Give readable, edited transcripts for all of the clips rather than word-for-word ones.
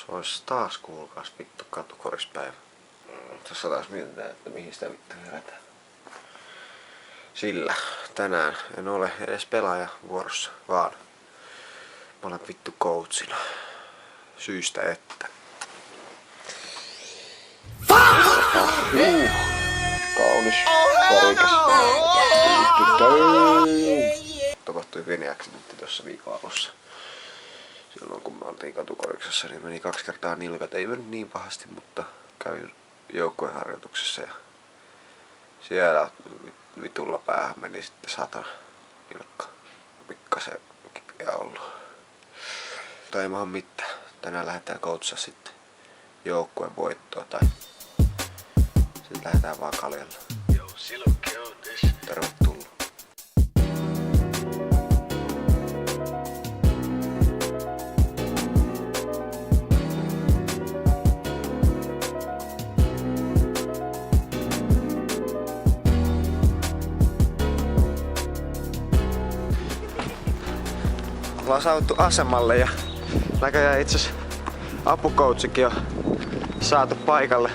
Ois taas kuulkaas vittu katukorispäivä. Tässä taas mietitään, että mihin sitä vittu herätään. Sillä tänään en ole edes pelaaja vuorossa, vaan mä olen vittu coachina. Syystä että. Kaunis, värikäs. Tapahtui pieni accidentti tuossa viikon alussa. Silloin kun me oltiin katukoriksessa, niin meni 2 kertaa nilkat. Ei mennyt niin pahasti, mutta kävin joukkueharjoituksessa ja siellä vitulla päähän meni sitten 100 nilkka. Pikkasen kipeä ollut. Tai ei maha mitään. Tänään lähdetään coachaa sitten joukkueen voittoa tai sitten lähdetään vaan kaljalla. Tervetuloa. Ollaan saavuttu asemalle ja näköjään itses apukoutsikin on saatu paikalle.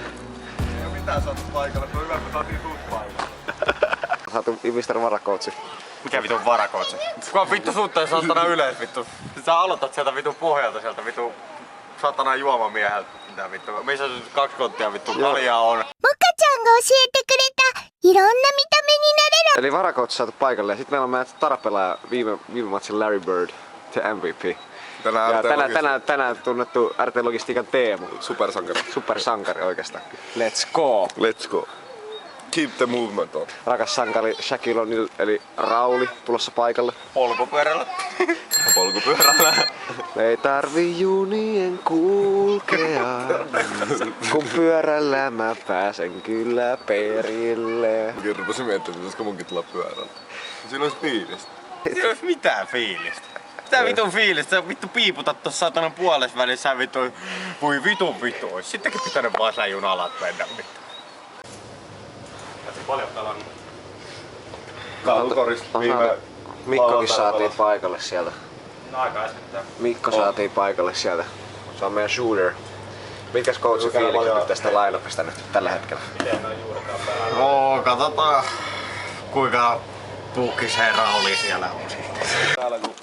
Ei oo mitään saatu paikalle, se on hyvä kun saatiin tuut paikalle. Saatu Mr. Varakoutsi. Mikä vitun varakoutsi? Kuka vittu suuttaa saatana yleis vittu? Sä aloitat sieltä vitun pohjalta sieltä vittu saatana juomamieheltä. Mitä vittu? Missä se 2 konttia vittu kaljaa on? Moka-chan ga oshiote kureta ironna mitame ni nareru. Eli varakoutsi saatu paikalle ja sitten meillä on meidän tarapelaaja viime matsin Larry Bird, the MVP. Tänään tunnettu RT Logistiikan Teemu. Supersankari oikeastaan. Let's go! Let's go. Keep the movement on. Rakas sankari Shaquille O'Neal eli Rauli tulossa paikalle. Polkupyörällä. Polkupyörällä. Ei tarvi junien kulkea, kun pyörällä mä pääsen kyllä perille. Mäkin rupesin miettimään, että pitäisikö munkin tulla pyörällä. Siinä olisi fiilistä. Siinä olisi mitään fiilistä. Mitä vitun fiilistä? Sä vittu piiputat tossa saatanan puolessa välissä vittu. Voi vittu. Ois sittenkin pitänyt vaan sä junalat mennä vittu. Paljon pelannut. Katukorista viime Mikkokin saatiin paikalle sieltä. No aika äskettäin. Mikko saatiin paikalle sieltä. Se on meidän shooter. Mitkäs coachin fiilikset nyt tästä line-upista nyt tällä hetkellä? Miten noin juurikaan pelannut? No katsotaan kuinka puhkis herra oli siellä on sitten. Täällä kun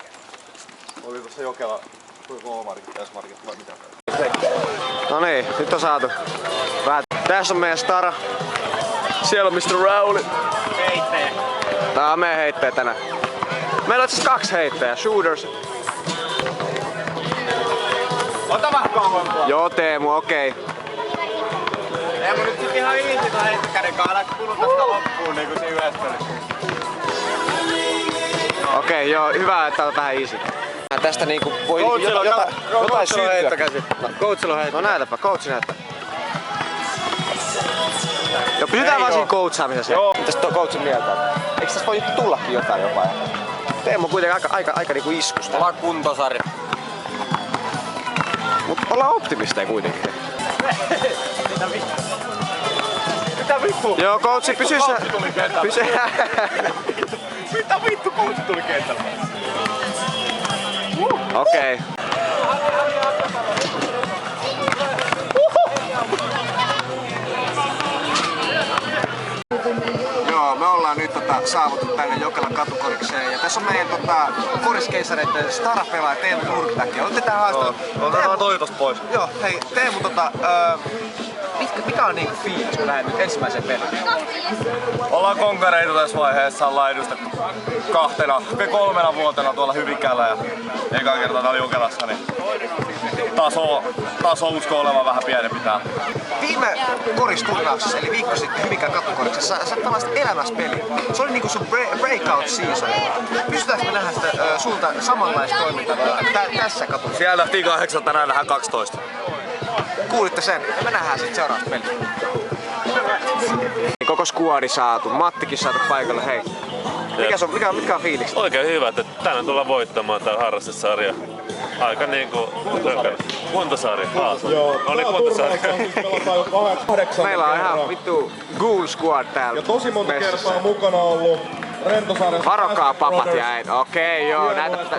oli tuossa Jokela, kuinka K-markit, S-markit vai mitä? No niin, nyt on saatu. Tässä on meidän stara. Siellä on Mr. Rauli. Heittejä. Tää on meidän heittejä tänään. Meillä on siis 2 heittäjää, shooters. Ota vähän kauempaa. Joo Teemu, okei. Ei mun nyt sit ihan easy tää heittokäden kaada kuluu tästä loppuun niinku siinä yhdessä pelissä. Okei, joo, hyvä että on vähän easy. Tästä niinku voi jotain syntyä. Coachilla on heitto. No näytäpä, coachi näyttää. Joo, pysytään vaan siinä coachaamisessa. Mitäs tuo coachin mieltä on? Eikö tässä voi tullakin jotain jopa? Teemu on kuitenkin aika niinku iskusta. Ollaan kuntosarja. Mut ollaan optimisteja kuitenkin. Mitä vittu? Joo, coachi pysy sä. Coachi tuli kentällä. Mitä vittu coachi tuli kentällä? Okei. Joo, me ollaan nyt saavuttu tänne Jokelan katukorikseen ja tässä on meidän koriskeisareiden starapelaaja Teemu Nurktäkki. Olette tähän haastanut. Otetaan toi tosta pois. Joo, hei Teemu, mikä on niinku fiilis, kun lähdet nyt ensimmäiseen peliin? Ollaan konkareitu tässä vaiheessa, ollaan edustettu 3 vuotena tuolla Hyvinkäällä ja eka kertaa täällä Jokelassa, niin taso usko olevan vähän pienempi täällä. Viime koristurnauksessa, eli viikko sitten Hyvinkään katukoriksessa, sä pelasit elämässä peli. Se oli niinku sun breakout season. Pystytäänkö me nähdä sitä sulta samanlaista toimintaa tässä katukorissa? Siellä lähtiin 8, tänään lähdetään 12. Kuulitte sen, ja me nähdään sitten seuraavassa pelissä. Koko skuadi saatu, Mattikin saatu paikalle, hei. Mitkä on fiilikset? Oikein hyvä, että tänään tullaan voittamaan tää harrastesarja. Aika niinku kuntosarja. Oli kuntosarja. Meillä on ihan vittu Ghoul Squad täällä. Ja tosi monta kertaa mukana ollut Varokaa papat ja äit. Okei, joo.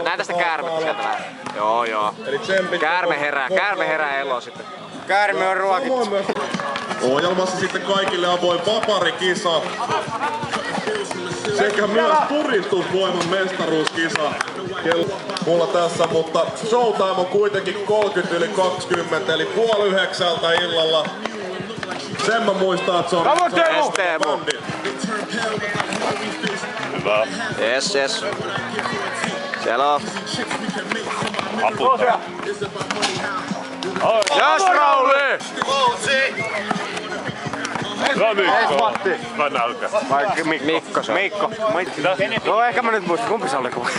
Näitä sitä käärmettä sieltä vähän. Joo. Käärme herää eloon sitten. Käärme on ruokittu. Ohjelmassa sitten kaikille avoin vaparikisa sekä myös puristusvoiman mestaruuskisa. Mulla tässä, mutta showtime on kuitenkin 30:20 eli 8:30 illalla. Sen mä muistan, että se on bändi. Hyvä. Yes. Siellä on. Aputta. Yes, Rauli! No Mikko. Mä nälkä. Mikko. No ehkä mä nyt muistin, kumpi se oli kuva.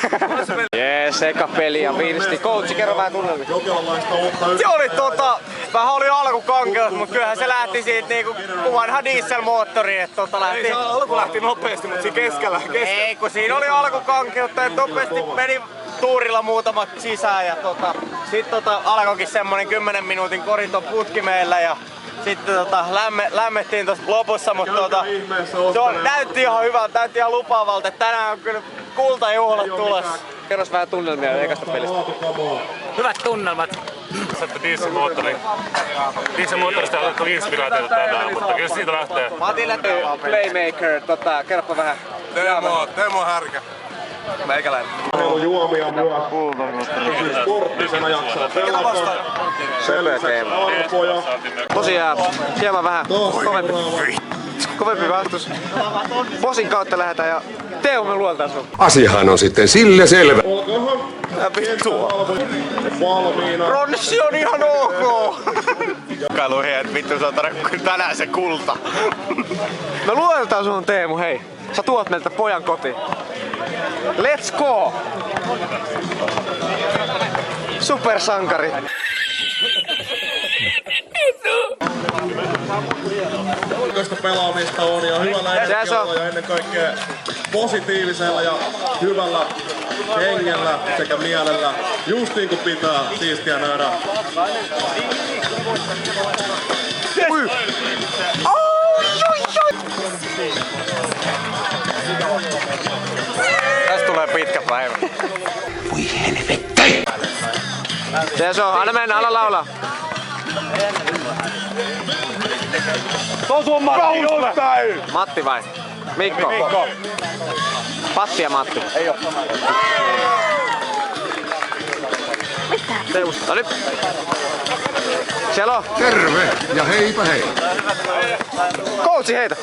Jees, eka peli ja viisti. Coachi, kerro vähän tunnelmia. Se oli vähän oli alkukankeus, mutta kyllähän se lähti siitä niinku vanha dieselmoottori, että lähti. Ei se alku lähti nopeasti, mutta siinä keskellä. Ei, kun siinä oli alkukankeutta, että nopeasti meni tuurilla muutamat sisään ja sit alkoikin semmonen 10 minuutin koriton putki meillä ja sitten lämmettiin tossa lopussa, mutta se näytti ihan hyvältä, näytti ihan lupaavalta, että tänään on kyllä kultajuhlat tulossa. Kerros vähän tunnelmia ekasta pelistä. Hyvät tunnelmat. Dieselmoottorista on otettu inspiraatiota tänään, mutta kyllä siitä lähtee. Matille Playmaker, kerropa vähän. Teemo härkä. Meikäläinen. Juomia myös. Sporttisena jaksaa pelata. Söpöä Teemo. Tosiaan, hieman vähän kovempi vastus. Bosin kautta lähdetään ja Teemu luoltaan sun. Asiahan on sitten sille selvä. Valmiina. Ronssi on ihan ok! Kailuihin, että vittu se on tänään se kulta. Me luotetaan sun Teemu, hei. Sä tuot meiltä pojan kotiin. Let's go! Supersankari. Tästä pelaamista on ja hyvällä energialla ja ennen kaikkea positiivisella ja hyvällä hengellä sekä mielellä. Just niin kuin pitää, siistiä nähdä. Tästä tulee pitkä päivä. Voi helvetti! Se on, anna mennä, ala laulaa. Se on sun Matti jostain! Matti vai? Mikko. Patti ja Matti. Ei oo. No nyt. Siellä on. Terve ja heipä hei! Coachi heitä.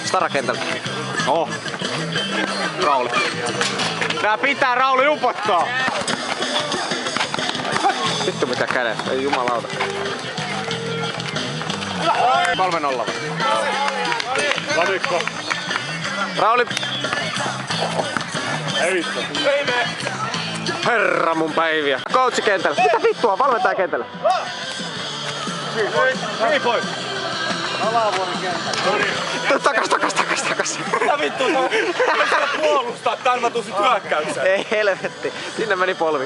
Starakentällä. Rauli. Tää pitää Rauli upottaa! Vittu mikä kädet, ei jumalauta. 3-0. Lanikko. Rauli. Ei vittu. Herra mun päiviä. Coachi kentällä. Mitä vittua, valmentaja kentällä. Hei pois! Takas. Mitä vittu sä puolustaa tän mä tuun sit hyökkäykseen? Ei helvetti. Sinne meni polvi.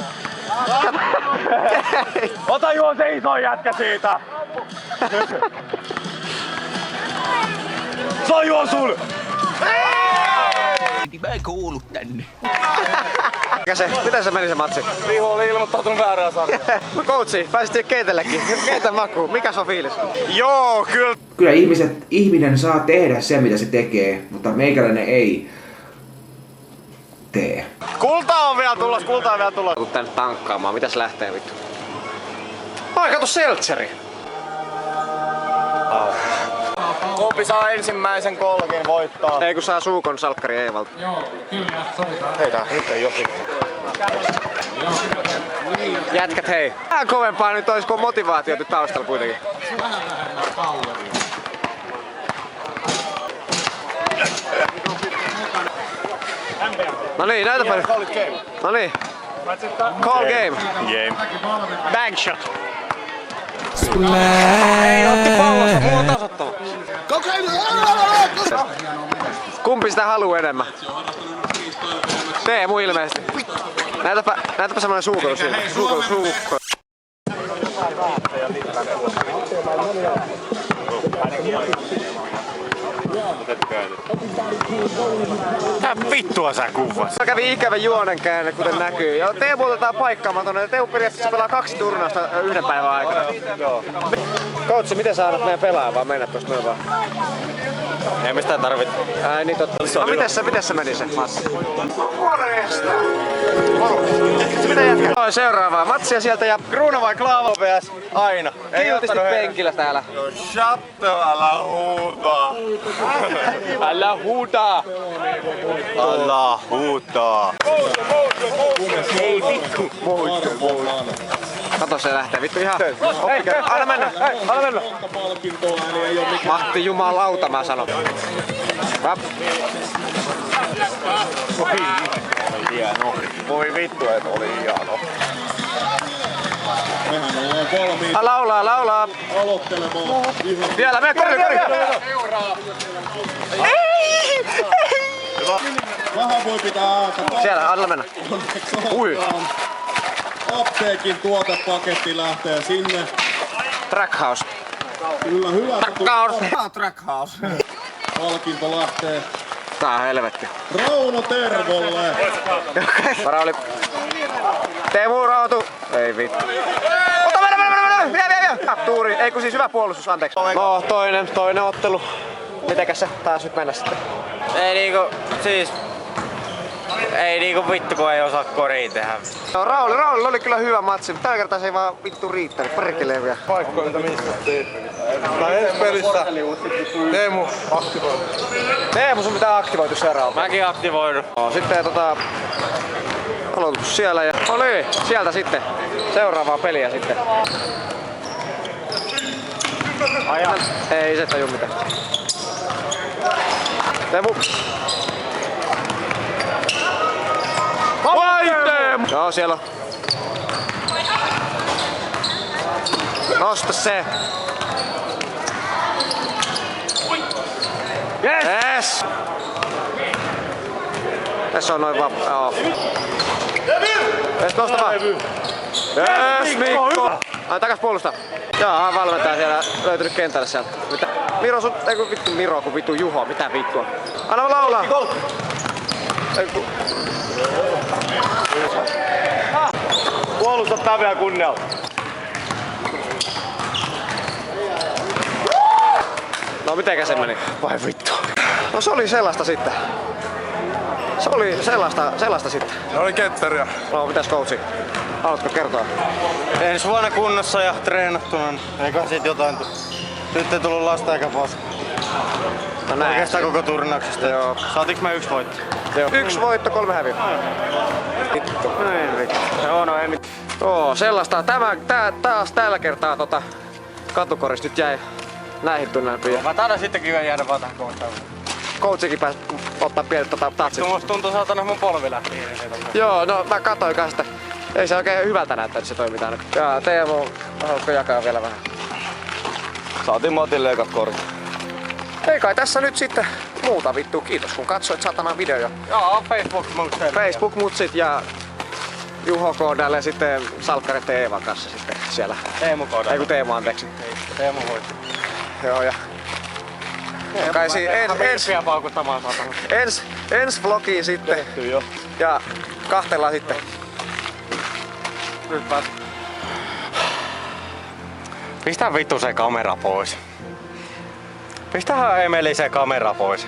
Ota juon se iso jätkä siitä! Se on juon sul! Mä en kuulu tänne. Miten se meni se matsi? Riho oli ilmoittautunut väärään sarjaan. Coachi, pääsit kentällekin. Keitä makuun. Mikä on fiilis? Joo, kyllä. Kyllä ihminen saa tehdä se, mitä se tekee, mutta meikäläinen ei tee. Kulta on vielä tulos. Tuu tänne tankkaamaan. Mitäs lähtee vittu? Ai kato seltseri. Kumpi saa ensimmäisen kolkin voittaa? Ei kun saa Suukon salkkari Eivalta. Joo, kyllä, sovitaan. Heitä, nyt ei josi. Jätkät hei. Vähän kovempaa nyt oisko motivaatiota taustalla kuitenkin. Vähän vähemmän poweria. No niin, näytäpä nyt. No niin. Call game. Bang shot. Ei otti pallosta, mulla on tasoittava. Kumpi sitä haluu enemmän? Teemu ilmeisesti. Näytäpä semmonen suukko siinä. Suukko. Tää vittua sä kuvas. Kävi ikävä juonenkäänne, kuten näkyy. Ja Teemu otetaan paikkaamaan. Teemu periaatteessa pelaa 2 turnausta yhden päivän aikana. Joo. Coach, miten sä annat meidän pelaa vaan mennä tosta noin vaan? Ei mistään tarvitse. Ai niin totta. No miten se meni se matsi? Morjesta! Mitä jätkä? Seuraavaa matsia sieltä ja Kruuna vai Klaavo PS? Aina. kiltisti penkillä täällä. Shut älä huutaa. Älä huutaa. Älä huutaa. Ei vittu. Kato se lähtee vittu ihan. Hei, anna mennä. Anna mennä. Mahti jumalauta mä sanon. Vap. Hieno. Voi vittu et oli hieno. Mehän ollaan valmiit Laulaa. aloittelemaan. Vielä, mene kori. Ei! Vähän voi pitää ääntä. Siellä, anna mennä. Ui. Apteekin tuotepaketti lähtee sinne. Trackhouse. Kyllä hyvä. Trackhouse. Palkinto lähtee Tää on helvetti. Rauno Tervolle. Vara oli. Teemu rauhoitu. Ei vittu. Ota mennä. Vie. Tuuri. Ei kun siis hyvä puolustus, anteeksi. No toinen ottelu. Mitenkäs se taas nyt mennä sitten? Ei niinku vittu kun ei osaa koria tehdä. No, Rauli oli kyllä hyvä matsi, mutta tällä kertaa se ei vaan vittu riittänyt. Perkeleen vielä. Paikkoilta missattiin. Ensi pelissä Teemu aktivoitu. Teemu, sun pitää aktivoitu seuraava. Mäkin aktivoidun. No, sitten aloitus siellä ja oli sieltä sitten seuraavaa peliä sitten. Aja. Ei se taju mitään. Teemu. Vai Teemu! Joo, siellä on. Nosta se. Yes! Tässä on noin vaan. Joo. Yes, nosta vaan. Yes, Mikko! Ai takas puolustaa. Jaa, valmentaja siellä löytynyt kentälle sieltä. Mitä? Miro sun, ei kun vittu Miro, kun vittu Juho, mitä vittua? Anna laulaa! Ei kun... Puolusta Tavia kunnialla. No mitenkä se meni? Vai vittu. No se oli sellaista sitten. Se oli sellaista sitten. Ne oli ketteriä. No mitäs coachi? Haluatko kertoa? Ensi vuonna kunnossa ja treenattuna. Eikä siitä jotain nyt ei tullut lasta eikä paska. No näin. Oikeastaan koko turnauksesta. Joo. Saatiinko mä 1 voitto? Joo. 1 voitto, 3 häviö. Vittu. Ei vittu. Joo, no ei mitään. Joo, sellaista. Taas tällä kertaa katukoris nyt jäi näihin tunnelmiin. Mä taidan sittenkin jäädä vaan tähän kohtaan. Coachikin pääsi ottaa pienet tatsit. Musta tuntuu saatana mun polvi lähti. Joo, no mä katsoin kanssa, että ei se oikein hyvältä näyttänyt se toimintaa nyt. Ja Teemu, haluatko jakaa vielä vähän? Saatiin Matille ekat kortit. Ei kai tässä nyt sitten muuta vittu. Kiitos kun katsoit satana video. Joo, Facebook-mutsit. Facebook-mutsit ja Juho koodaille sitten Salkkaret Eevan kanssa sitten siellä. Teemu koodaille. Ei kun Teemu, anteeksi. Teemu hoiti. Joo ja... Kai ensi vlogiin sitten. Tehty jo. Ja kahtellaan sitten. Nyt pääs. Pistä vittu se kamera pois. Pistähän Emeli se kamera pois.